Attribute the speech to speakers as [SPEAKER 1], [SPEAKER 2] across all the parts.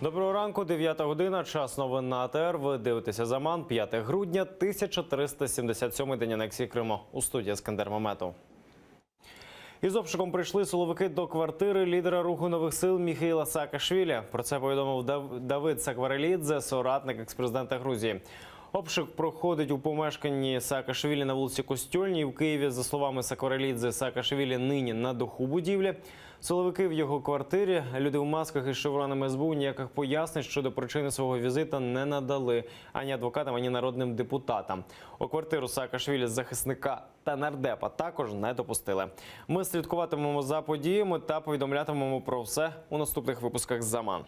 [SPEAKER 1] Доброго ранку, 9 година, час новин на АТР. Ви дивитеся «Заман», 5 грудня, 1377-й день анексії Криму. У студії Ескандер Маметов. Із обшуком прийшли силовики до квартири лідера Руху нових сил Міхеїла Саакашвілі. Про це повідомив Давид Сакварелідзе, соратник експрезидента Грузії. Обшук проходить у помешканні Саакашвілі на вулиці Костюльній. В Києві, за словами Сакварелідзе, Саакашвілі нині на даху будівлі. Силовики в його квартирі, люди в масках із шевронами СБУ, ніяких пояснень щодо причини свого візита не надали ані адвокатам, ані народним депутатам. У квартиру Саакашвілі захисника та нардепа також не допустили. Ми слідкуватимемо за подіями та повідомлятимемо про все у наступних випусках «Заман».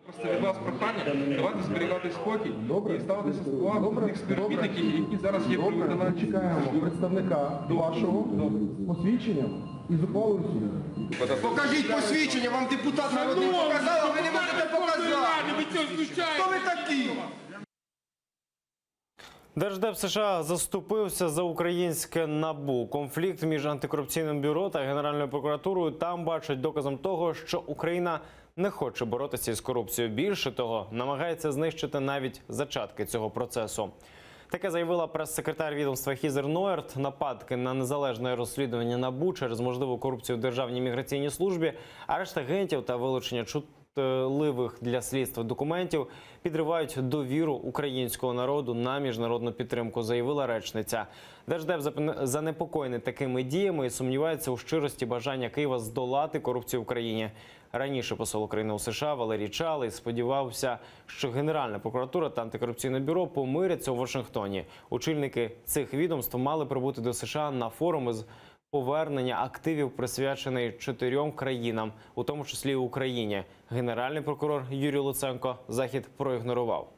[SPEAKER 2] Просто від вас прохання, давайте зберігати спокій і ставитися з увагою до тих співробітників, які зараз є при виконанні.
[SPEAKER 3] Чекаємо представника вашого з посвідченням і з ухвалою суду.
[SPEAKER 4] Покажіть посвідчення, вам депутат народний показав, а ви не можете показати. Хто ви такі?
[SPEAKER 1] Держдеп США заступився за українське НАБУ. Конфлікт між антикорупційним бюро та Генеральною прокуратурою там бачать доказом того, що Україна не хоче боротися із корупцією. Більше того, намагається знищити навіть зачатки цього процесу. Таке заявила прес-секретар відомства Хізер Ноерт. Нападки на незалежне розслідування НАБУ через можливу корупцію в Державній міграційній службі, арешт агентів та вилучення чутливих для слідства документів підривають довіру українського народу на міжнародну підтримку, заявила речниця. Держдеп занепокоєний такими діями і сумнівається у щирості бажання Києва здолати корупцію в Україні. Раніше посол України у США Валерій Чалий сподівався, що Генеральна прокуратура та антикорупційне бюро помиряться у Вашингтоні. Очільники цих відомств мали прибути до США на форум із повернення активів, присвячений 4 країнам, у тому числі і Україні. Генеральний прокурор Юрій Луценко захід проігнорував.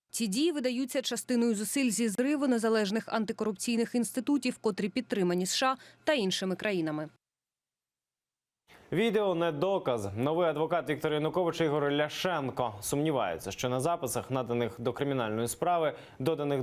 [SPEAKER 5] Ці дії видаються частиною зусиль зі зриву незалежних антикорупційних інститутів, котрі підтримані США та іншими країнами.
[SPEAKER 1] Відео не доказ. Новий адвокат Віктора Януковича Ігор Ляшенко сумнівається, що на записах, доданих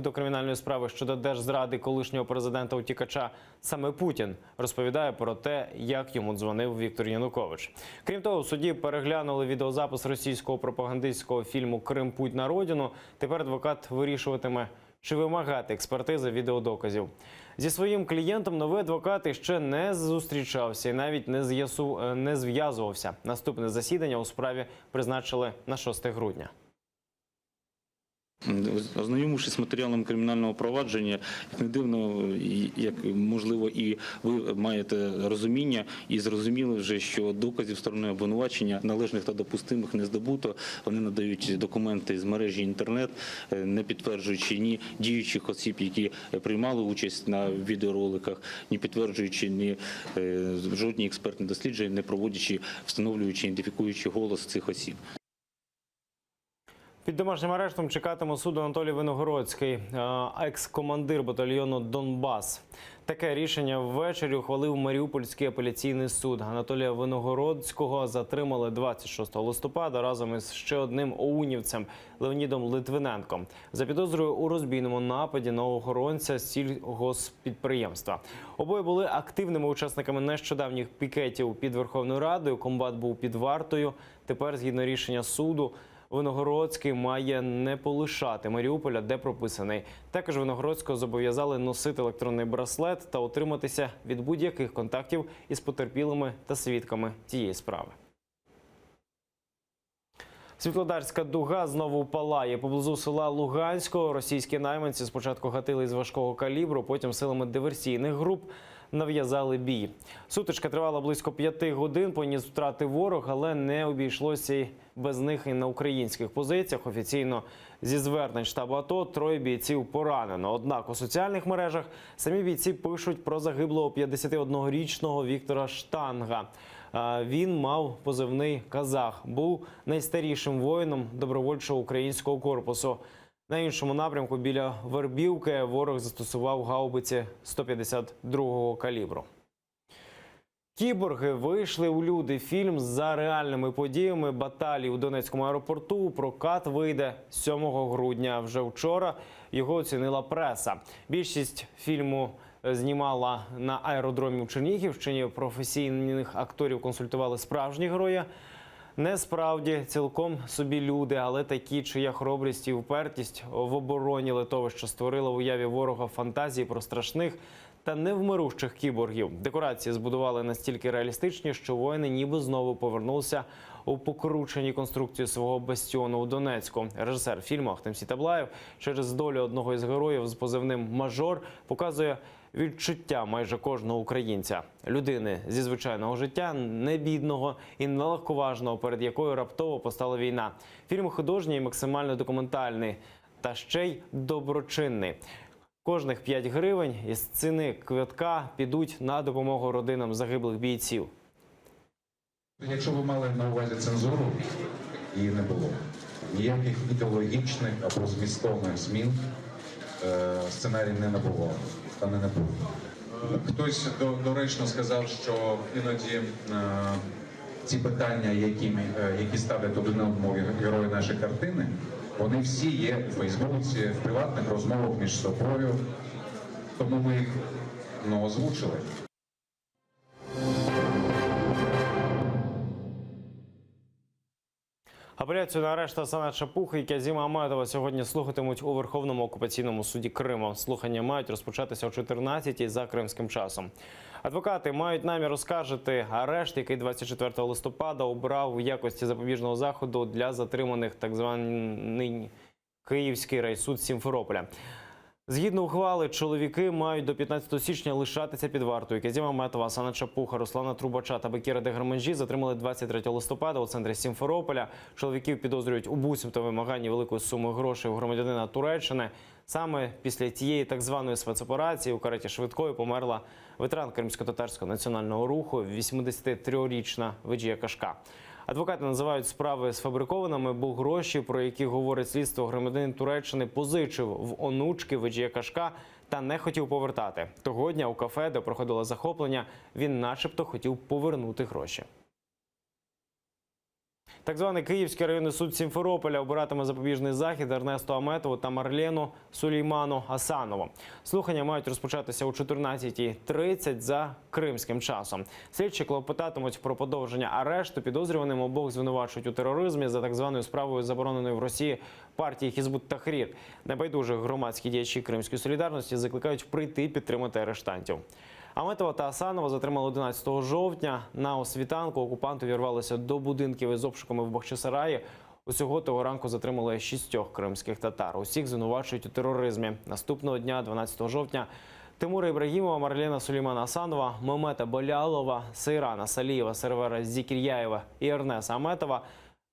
[SPEAKER 1] до кримінальної справи щодо держзради колишнього президента-утікача, саме Путін розповідає про те, як йому дзвонив Віктор Янукович. Крім того, в суді переглянули відеозапис російського пропагандистського фільму «Крим. Путь на родину». Тепер адвокат вирішуватиме, чи вимагати експертизи відеодоказів. Зі своїм клієнтом новий адвокат ще не зустрічався і навіть не зв'язувався. Наступне засідання у справі призначили на 6 грудня.
[SPEAKER 6] Ознайомившись з матеріалом кримінального провадження, як не дивно, як можливо і ви маєте розуміння і зрозуміли вже, що доказів сторони обвинувачення належних та допустимих не здобуто. Вони надають документи з мережі інтернет, не підтверджуючи ні діючих осіб, які приймали участь на відеороликах, ні підтверджуючи ні жодні експертні дослідження, не проводячи, встановлюючи, ідентифікуючи голос цих осіб.
[SPEAKER 1] Під домашнім арештом чекатиме суду Анатолій Виногородський, екс-командир батальйону «Донбас». Таке рішення ввечері ухвалив Маріупольський апеляційний суд. Анатолія Виногородського затримали 26 листопада разом із ще одним оунівцем Леонідом Литвиненком за підозрою у розбійному нападі на охоронця сільгосппідприємства. Обоє були активними учасниками нещодавніх пікетів під Верховною Радою. Комбат був під вартою. Тепер, згідно рішення суду, Виногородський має не полишати Маріуполя, де прописаний. Також Виногородського зобов'язали носити електронний браслет та утриматися від будь-яких контактів із потерпілими та свідками цієї справи. Світлодарська дуга знову палає. Поблизу села Луганського російські найманці спочатку гатили із важкого калібру, потім силами диверсійних груп нав'язали бій. Сутичка тривала близько 5 годин, поніс втрати ворог, але не обійшлося й без них і на українських позиціях. Офіційно зі звернень штабу АТО 3 бійців поранено. Однак у соціальних мережах самі бійці пишуть про загиблого 51-річного Віктора Штанга. Він мав позивний «Казах», був найстарішим воїном добровольчого українського корпусу. На іншому напрямку біля Вербівки ворог застосував гаубиці 152-го калібру. Кіборги вийшли у люди. Фільм за реальними подіями баталій у Донецькому аеропорту у прокат вийде 7 грудня. Вже вчора його оцінила преса. Більшість фільму знімала на аеродромі у Чернігівщині. Професійних акторів консультували справжні герої. Не справді цілком собі люди, але такі, чия хоробрість і впертість в обороні литовища створила в уяві ворога фантазії про страшних та невмирущих кіборгів. Декорації збудували настільки реалістичні, що воїни ніби знову повернулися у покручені конструкції свого бастіону у Донецьку. Режисер фільму Ахтем Сітаблаєв через долю одного із героїв з позивним «Мажор» показує відчуття майже кожного українця. Людини зі звичайного життя, не бідного і нелегковажного, перед якою раптово постала війна. Фільм художній і максимально документальний, та ще й доброчинний. Кожних 5 гривень із ціни квитка підуть на допомогу родинам загиблих бійців.
[SPEAKER 7] Якщо ви мали на увазі цензуру, її не було. Ніяких ідеологічних або змістовних змін сценарій не набував та не набув. Хтось доречно сказав, що іноді ці питання, які ставлять один одному герої нашої картини, вони всі є у Фейсбуці, в приватних розмовах між собою, тому ми їх озвучили.
[SPEAKER 1] Апеляцію на арешт Асана Чапухи і Кязіма Аметова сьогодні слухатимуть у Верховному окупаційному суді Криму. Слухання мають розпочатися о 14-й за кримським часом. Адвокати мають намір оскаржити арешт, який 24 листопада обрав в якості запобіжного заходу для затриманих так званий Київський райсуд Сімферополя. Згідно ухвали, чоловіки мають до 15 січня лишатися під вартою. Кязіма Аметова, Асана Чапуха, Руслана Трубача та Бекіра Дегерменджі затримали 23 листопада у центрі Сімферополя. Чоловіків підозрюють у буцімто вимаганні великої суми грошей у громадянина Туреччини. Саме після тієї так званої спецоперації у кареті швидкої померла ветеран Кримсько-татарського національного руху, 83-річна Веджія Кашка. Адвокати називають справи сфабрикованими, бо гроші, про які говорить слідство, громадянин Туреччини позичив в онучки Веджія Кашка та не хотів повертати. Того дня у кафе, де проходило захоплення, він начебто хотів повернути гроші. Так званий Київський районний суд Сімферополя обиратиме запобіжний захід Ернесту Аметову та Марлену Сулейману Асанову. Слухання мають розпочатися о 14:30 за кримським часом. Слідчі клопотатимуть про подовження арешту. Підозрюваним обох звинувачують у тероризмі за так званою справою забороненої в Росії партії Хізбут Тахрір. Небайдужих громадські діячі Кримської солідарності закликають прийти підтримати арештантів. Аметова та Асанова затримали 11 жовтня. На освітанку окупанти вірвалися до будинків із обшуками в Бахчисараї. Усього того ранку затримали 6 кримських татар. Усіх звинувачують у тероризмі. Наступного дня, 12 жовтня, Тимура Ібрагімова, Марлена Сулеймана Асанова, Мемета Болялова, Сейрана Салієва, Сервера Зікір'яєва і Ернеса Аметова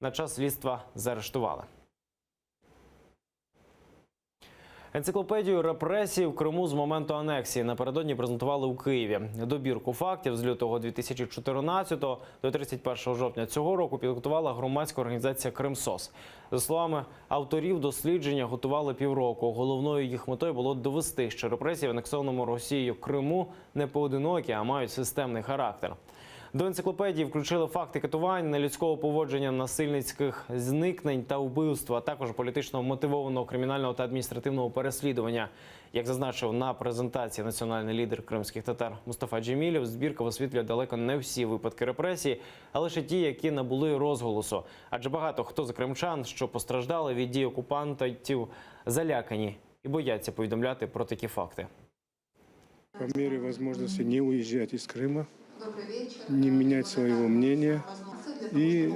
[SPEAKER 1] на час слідства заарештували. Енциклопедію репресій в Криму з моменту анексії напередодні презентували у Києві. Добірку фактів з лютого 2014 до 31 жовтня цього року підготувала громадська організація «Кримсос». За словами авторів, дослідження готували півроку. Головною їх метою було довести, що репресії в анексованому Росією Криму не поодинокі, а мають системний характер. До енциклопедії включили факти катувань, нелюдського поводження, насильницьких зникнень та вбивства, а також політично мотивованого кримінального та адміністративного переслідування. Як зазначив на презентації національний лідер кримських татар Мустафа Джемілєв, збірка висвітлює далеко не всі випадки репресії, а лише ті, які набули розголосу. Адже багато хто з кримчан, що постраждали від дій окупантів, залякані і бояться повідомляти про такі факти.
[SPEAKER 8] По мере возможности не уезжать из Крыма, не менять своего мнения и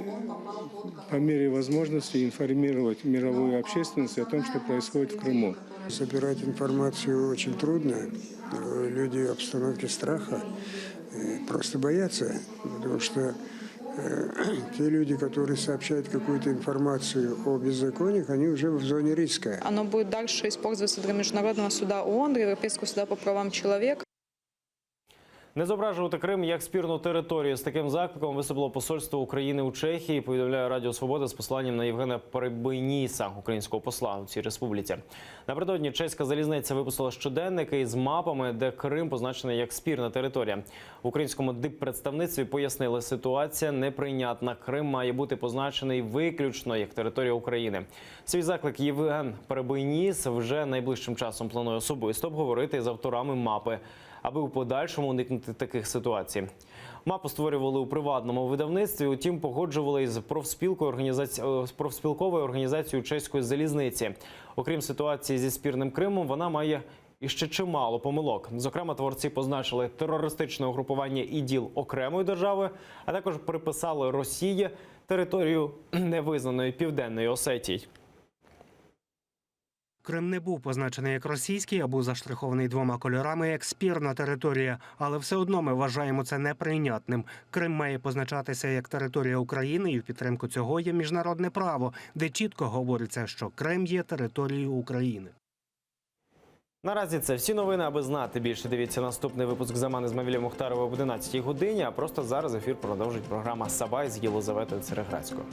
[SPEAKER 8] по мере возможности информировать мировую общественность о том, что происходит в Крыму.
[SPEAKER 9] Собирать информацию очень трудно. Люди в обстановке страха просто боятся, потому что те люди, которые сообщают какую-то информацию о беззакониях, они уже в зоне риска.
[SPEAKER 10] Оно будет дальше использоваться для Международного суда ООН, для Европейского суда по правам человека.
[SPEAKER 1] Не зображувати Крим як спірну територію. З таким закликом виступило посольство України у Чехії, повідомляє Радіо Свобода з посиланням на Євгена Перебийніса, українського посла у цій республіці. Напередодні чеська залізниця випустила щоденники із мапами, де Крим позначений як спірна територія. В українському диппредставництві пояснили, ситуація неприйнятна. Крим має бути позначений виключно як територія України. Свій заклик Євген Перебийніс вже найближчим часом планує особисто обговорити з авторами мапи. аби у подальшому уникнути таких ситуацій. Мапу створювали у приватному видавництві, утім погоджували із профспілковою організацією чеської залізниці. Окрім ситуації зі спірним Кримом, вона має і ще чимало помилок. Зокрема, творці позначили терористичне угрупування ІДІЛ окремої держави, а також приписали Росії територію невизнаної Південної Осетії.
[SPEAKER 11] Крим не був позначений як російський, а був заштрихований двома кольорами як спірна територія. Але все одно ми вважаємо це неприйнятним. Крим має позначатися як територія України, і в підтримку цього є міжнародне право, де чітко говориться, що Крим є територією України.
[SPEAKER 1] Наразі це всі новини. Аби знати більше, дивіться наступний випуск «Заман» із Мавілем Мухтаровим об 11 годині. А просто зараз ефір продовжить програма «Сабай» з Єлизаветою Цереградською.